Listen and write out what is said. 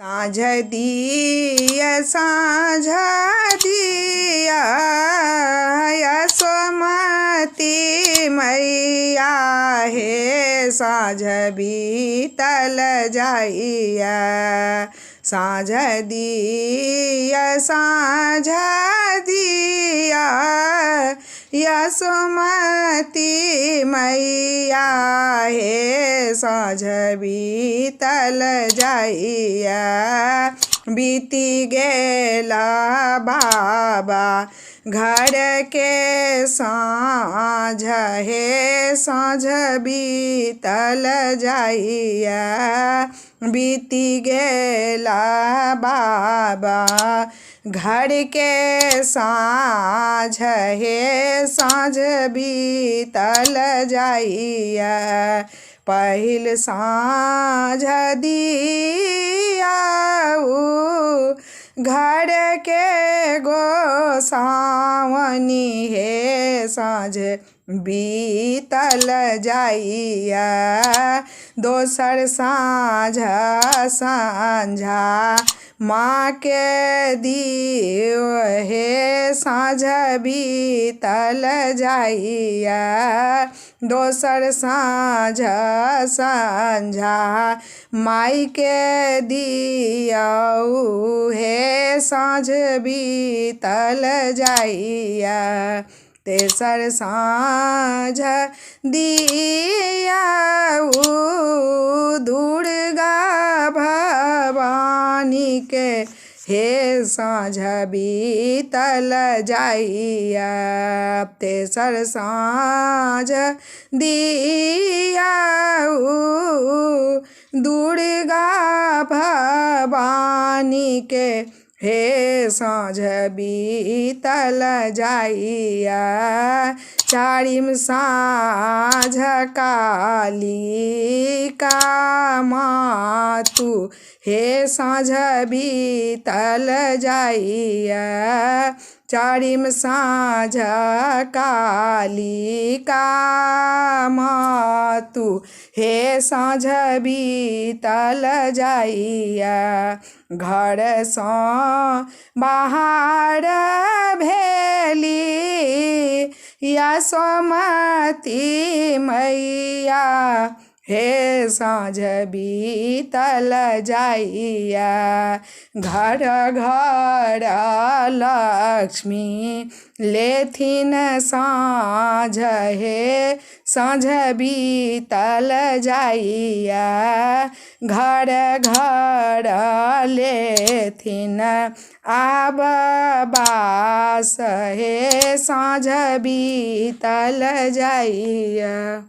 साँझ दिया साँझ दिया यशोमती मैया हे साँझ बीतल जाइया। साँझ दिया साँझ दिया यशोमती मैया हे साँझ बीतल जाइया। बीती गेला बाबा घर के साँझ हे साँझ बीतल जाइया। बीती गेला बाबा घर के साँझ हे साँझ बीतल जाइया। पहिल साँझ दिया घर के गोसावनी हे साँझ बीतल जाइया। दोसर साँझ संझा माँ के दियो हे साँझ बीतल जाइया। दोसर साँझ संझा माई के दियो हे साँझ बीतल जाइया। तेसर साँझ दिया दुर्गा भवानी के हे साँझ बीतल जाइया। तेसर साँझ दिया दुर्गा भवानी के हे साँझ बीतल जाइया। चारिम साँझ काली का मातु हे साँझ बीतल जाइया। चारिम साँझ काली का मातु हे साँझ बीतल जाइया। घर सँ बाहर भेली यशोमती मैया हे साँझ बीतल जाइया। घर घर लक्ष्मी लेथिन साँझ हे साँझ बीतल जाइया। घर घर लेथिन आब बास हे साँझ बीतल जाइया।